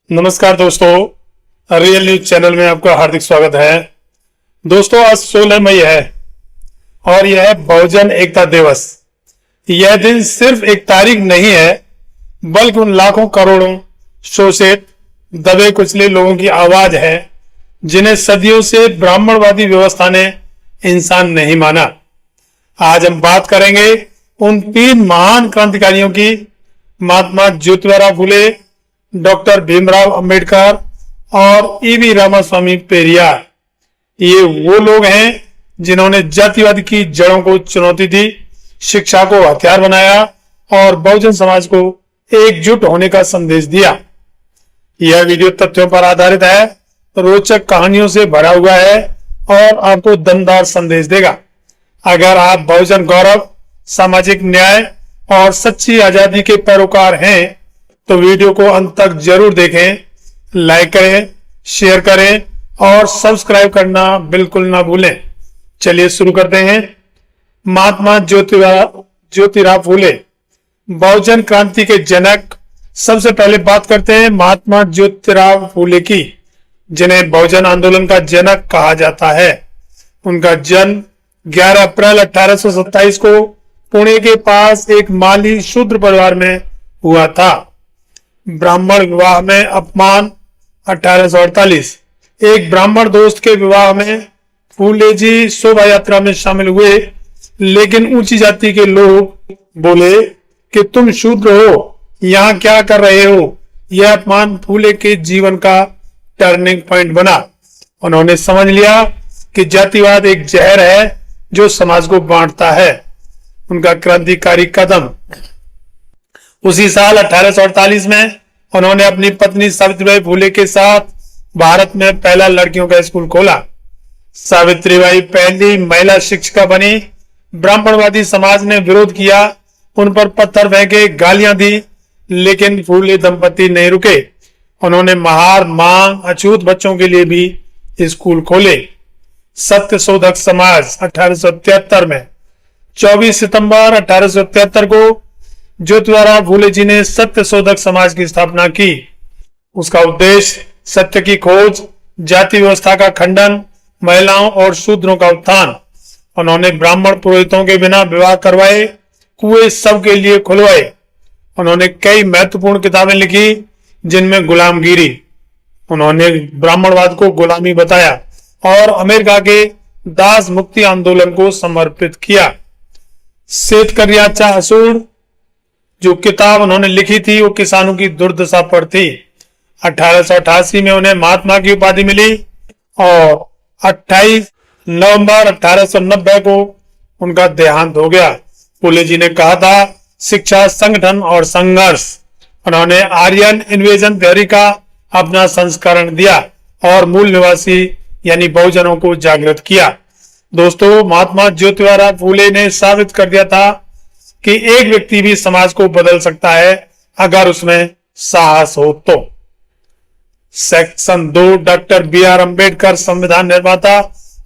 नमस्कार दोस्तों, real news channel में आपका हार्दिक स्वागत है। दोस्तों, आज 16 मई है और यह है बहुजन एकता दिवस। यह दिन सिर्फ एक तारीख नहीं है, बल्कि उन लाखों करोड़ों शोषित दबे कुचले लोगों की आवाज है जिन्हें सदियों से ब्राह्मणवादी व्यवस्था ने इंसान नहीं माना। आज हम बात करेंगे उन 3 महान क्रांतिकारियों की, महात्मा ज्योतिराव फुले, डॉक्टर भीमराव अंबेडकर और ईवी रामास्वामी पेरियार। ये वो लोग हैं जिन्होंने जातिवाद की जड़ों को चुनौती दी, शिक्षा को हथियार बनाया और बहुजन समाज को एकजुट होने का संदेश दिया। यह वीडियो तथ्यों पर आधारित है, रोचक कहानियों से भरा हुआ है और आपको दमदार संदेश देगा। अगर आप बहुजन गौरव, सामाजिक न्याय और सच्ची आजादी के पैरोकार हैं तो वीडियो को अंत तक जरूर देखें, लाइक करें, शेयर करें और सब्सक्राइब करना बिल्कुल ना भूलें। चलिए शुरू करते हैं। महात्मा ज्योतिराव फुले, बहुजन क्रांति के जनक। सबसे पहले बात करते हैं महात्मा ज्योतिराव फुले की, जिन्हें बहुजन आंदोलन का जनक कहा जाता है। उनका जन्म 11 अप्रैल 1827 को पुणे के पास एक माली शूद्र परिवार में हुआ था। ब्राह्मण विवाह में अपमान 1848। एक ब्राह्मण दोस्त के विवाह में फूले जी शोभा यात्रा में शामिल हुए, लेकिन ऊंची जाति के लोग बोले कि तुम शूद्र हो, यहाँ क्या कर रहे हो। यह अपमान फूले के जीवन का टर्निंग पॉइंट बना। उन्होंने समझ लिया कि जातिवाद एक जहर है जो समाज को बांटता है। उनका क्रांतिकारी कदम। उसी साल 1848 में उन्होंने अपनी पत्नी सावित्रीबाई फुले के साथ भारत में पहला लड़कियों का स्कूल खोला। सावित्रीबाई पहली महिला शिक्षिका बनी। ब्राह्मणवादी समाज ने विरोध किया, उन पर पत्थर फेंके, गालियां दी, लेकिन फुले दंपति नहीं रुके। उन्होंने महार, मांग, अछूत बच्चों के लिए भी स्कूल खोले। सत्यशोधक समाज 1873 में 24 सितंबर 1873 को ज्योतिराव फुले जी ने सत्यशोधक समाज की स्थापना की। उसका उद्देश्य सत्य की खोज, जाति व्यवस्था का खंडन, महिलाओं और शूद्रों का उत्थान। उन्होंने ब्राह्मण पुरोहितों के बिना विवाह करवाए, कुएं सबके लिए खुलवाए। उन्होंने कई महत्वपूर्ण किताबें लिखी जिनमें गुलामगिरी, उन्होंने ब्राह्मणवाद को गुलामी बताया और अमेरिका के दास मुक्ति आंदोलन को समर्पित किया। श्वेत करियाचा असूर जो किताब उन्होंने लिखी थी वो किसानों की दुर्दशा पर थी। 1888 में उन्हें महात्मा की उपाधि मिली और 28 नवंबर 1890 को उनका देहांत हो गया। फुले जी ने कहा था, शिक्षा, संगठन और संघर्ष। उन्होंने आर्यन इन्वेजन थ्योरी का अपना संस्करण दिया और मूल निवासी यानी बहुजनों को जागृत किया। दोस्तों, महात्मा ज्योतिराव फुले ने साबित कर दिया था कि एक व्यक्ति भी समाज को बदल सकता है अगर उसमें साहस हो तो। सेक्शन 2, डॉक्टर BR अंबेडकर संविधान निर्माता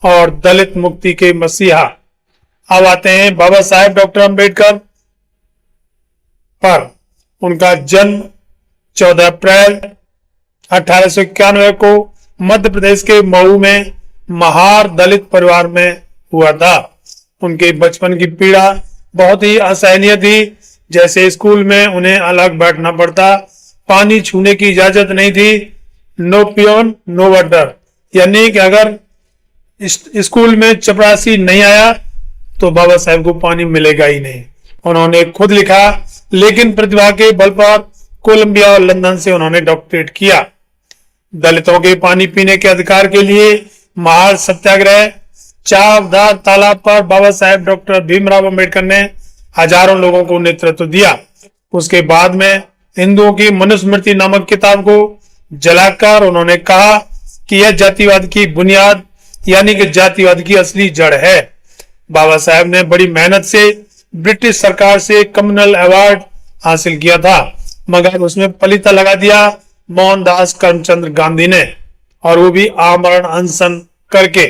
और दलित मुक्ति के मसीहा। अब आते हैं बाबा साहेब डॉक्टर अंबेडकर पर। उनका जन्म 14 अप्रैल 1891 को मध्य प्रदेश के मऊ में महार दलित परिवार में हुआ था। उनके बचपन की पीड़ा बहुत ही असहनीय थी। जैसे स्कूल में उन्हें अलग बैठना पड़ता, पानी छूने की इजाजत नहीं थी, नो पियोन नो वाटर, यानी कि अगर स्कूल में चपरासी नहीं आया तो बाबा साहेब को पानी मिलेगा ही नहीं। उन्होंने खुद लिखा, लेकिन प्रतिभा के बल पर कोलंबिया और लंदन से उन्होंने डॉक्टरेट किया। दलितों के पानी पीने के अधिकार के लिए महार सत्याग्रह, चावदार तालाब पर बाबा साहेब डॉक्टर भीमराव अंबेडकर ने हजारों लोगों को नेतृत्व दिया। उसके बाद में हिंदुओं की मनुस्मृति नामक किताब को जलाकर उन्होंने कहा कि यह जातिवाद की बुनियाद यानी कि जातिवाद की असली जड़ है। बाबा साहेब ने बड़ी मेहनत से ब्रिटिश सरकार से कम्युनल अवार्ड हासिल किया था, मगर उसमें पलीता लगा दिया मोहनदास करमचंद गांधी ने, और वो भी आमरण अनशन करके।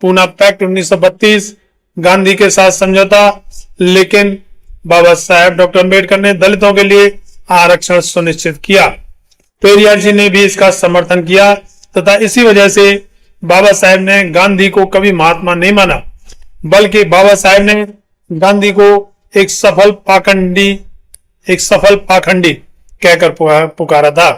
पूना पैक्ट 1932 गांधी के साथ समझौता, लेकिन बाबा साहेब डॉक्टर अंबेडकर ने दलितों के लिए आरक्षण सुनिश्चित किया। पेरियार जी ने भी इसका समर्थन किया तथा इसी वजह से बाबा साहेब ने गांधी को कभी महात्मा नहीं माना, बल्कि बाबा साहेब ने गांधी को एक सफल पाखंडी कहकर पुकारा था।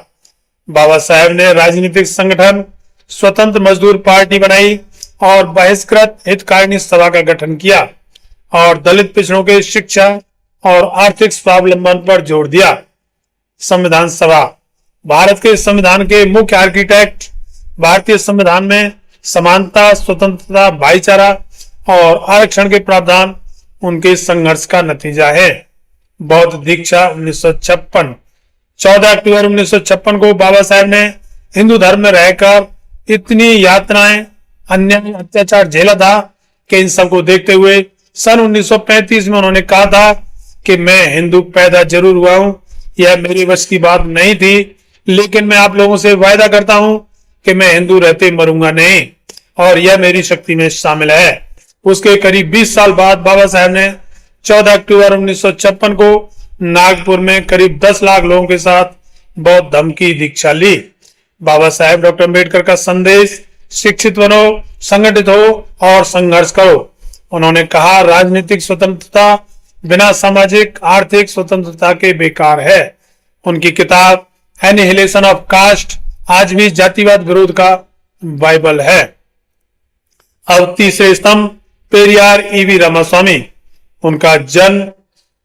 बाबा साहेब ने राजनीतिक संगठन स्वतंत्र मजदूर पार्टी बनाई और बहिष्कृत हितकारिणी सभा का गठन किया और दलित पिछड़ों के शिक्षा और आर्थिक स्वावलंबन पर जोर दिया। संविधान सभा भारत के संविधान के मुख्य आर्किटेक्ट। भारतीय संविधान में समानता, स्वतंत्रता, भाईचारा और आरक्षण के प्रावधान उनके संघर्ष का नतीजा है। बौद्ध दीक्षा 1956। 14 अक्टूबर 1956 को बाबा साहेब ने हिंदू धर्म में रहकर इतनी यातनाएं, अन्याय, अत्याचार झेला था कि इन सबको देखते हुए सन 1935 में उन्होंने कहा था कि मैं हिंदू पैदा जरूर हुआ हूं, यह मेरी वश की बात नहीं थी, लेकिन मैं आप लोगों से वायदा करता हूं कि मैं हिंदू रहते मरूंगा नहीं, और यह मेरी शक्ति में शामिल है। उसके करीब 20 साल बाद बाबा साहब ने 14 अक्टूबर 1956 को नागपुर में करीब 10 लाख लोगों के साथ बौद्ध धर्म की दीक्षा ली। बाबा साहेब डॉक्टर अम्बेडकर का संदेश, शिक्षित बनो, संगठित हो और संघर्ष करो। उन्होंने कहा, राजनीतिक स्वतंत्रता बिना सामाजिक आर्थिक स्वतंत्रता के बेकार है। उनकी किताब एनिहिलेशन ऑफ कास्ट आज भी जातिवाद विरोध का बाइबल है। अब तीसरे स्तंभ पेरियार ईवी रामास्वामी। उनका जन्म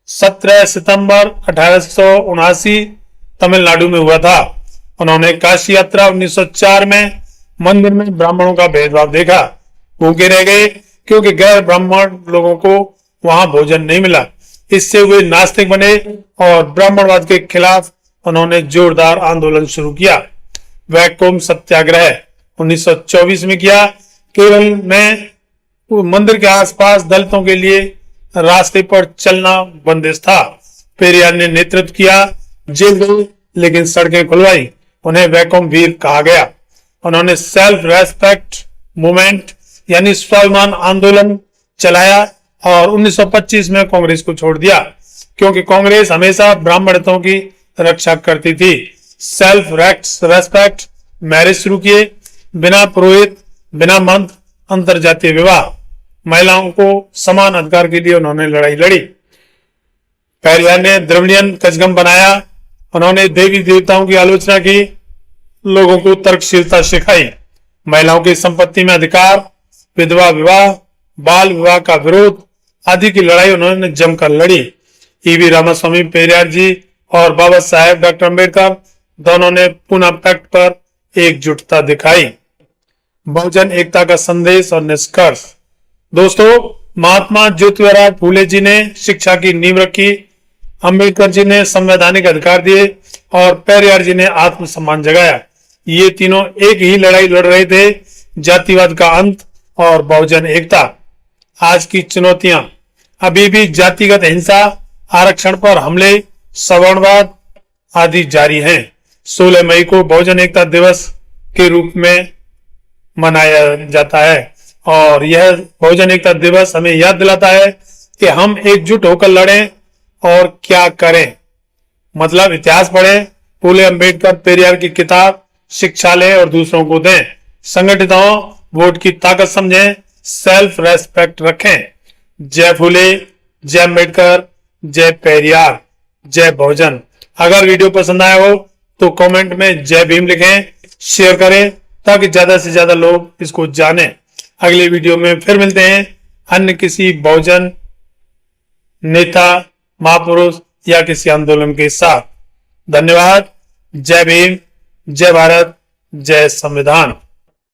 17 सितंबर 1879 तमिलनाडु में हुआ था। उन्होंने काशी यात्रा 1904 में मंदिर में ब्राह्मणों का भेदभाव देखा, भूखे रह गए क्योंकि गैर ब्राह्मण लोगों को वहां भोजन नहीं मिला। इससे वे नास्तिक बने और ब्राह्मणवाद के खिलाफ उन्होंने जोरदार आंदोलन शुरू किया। वैकोम सत्याग्रह 1924 में किया। केवल में मंदिर के आसपास दलितों के लिए रास्ते पर चलना बंदिश था। पेरियार ने नेतृत्व किया, जेल गए लेकिन सड़कें खुलवाई। उन्हें वैकोम वीर कहा गया। उन्होंने सेल्फ रेस्पेक्ट मूवमेंट यानी स्वाभिमान आंदोलन चलाया और 1925 में कांग्रेस को छोड़ दिया, क्योंकि कांग्रेस हमेशा ब्राह्मण हितों की रक्षा करती थी। सेल्फ रेस्पेक्ट मैरिज शुरू किए, बिना पुरोहित, बिना मंत्र, अंतरजातीय विवाह, महिलाओं को समान अधिकार के लिए उन्होंने लड़ाई लड़ी। पेरियार ने द्रविडियन कचगम बनाया। उन्होंने देवी देवताओं की आलोचना की, लोगों को तर्कशीलता सिखाई, महिलाओं की संपत्ति में अधिकार, विधवा विवाह, बाल विवाह का विरोध आदि की लड़ाई उन्होंने जमकर लड़ी। ईवी रामास्वामी, पेरियार जी और बाबा साहेब डॉक्टर अम्बेडकर दोनों ने पूना पैक्ट पर एकजुटता दिखाई। बहुजन एकता का संदेश और निष्कर्ष। दोस्तों, महात्मा ज्योतिराव फूले जी ने शिक्षा की नींव रखी, अम्बेडकर जी ने संवैधानिक अधिकार दिए और पेरियार जी ने आत्मसम्मान जगाया। ये तीनों एक ही लड़ाई लड़ रहे थे, जातिवाद का अंत और बहुजन एकता। आज की चुनौतियां अभी भी जातिगत हिंसा, आरक्षण पर हमले, सवर्णवाद आदि जारी हैं। 16 मई को बहुजन एकता दिवस के रूप में मनाया जाता है और यह बहुजन एकता दिवस हमें याद दिलाता है कि हम एकजुट होकर लड़ें और क्या करें। मतलब इतिहास पढ़ें, फूले, अम्बेडकर, पेरियार की किताब शिक्षा लें और दूसरों को दें। संगठित हों, वोट की ताकत समझें, सेल्फ रेस्पेक्ट रखें। जय फूले, जय अम्बेडकर, जय पेरियार, जय बहुजन। अगर वीडियो पसंद आया हो तो कमेंट में जय भीम लिखें, शेयर करें ताकि ज्यादा से ज्यादा लोग इसको जानें। अगले वीडियो में फिर मिलते हैं अन्य किसी बहुजन नेता, महापुरुष या किसी आंदोलन के साथ। धन्यवाद। जय भीम, जय भारत, जय संविधान।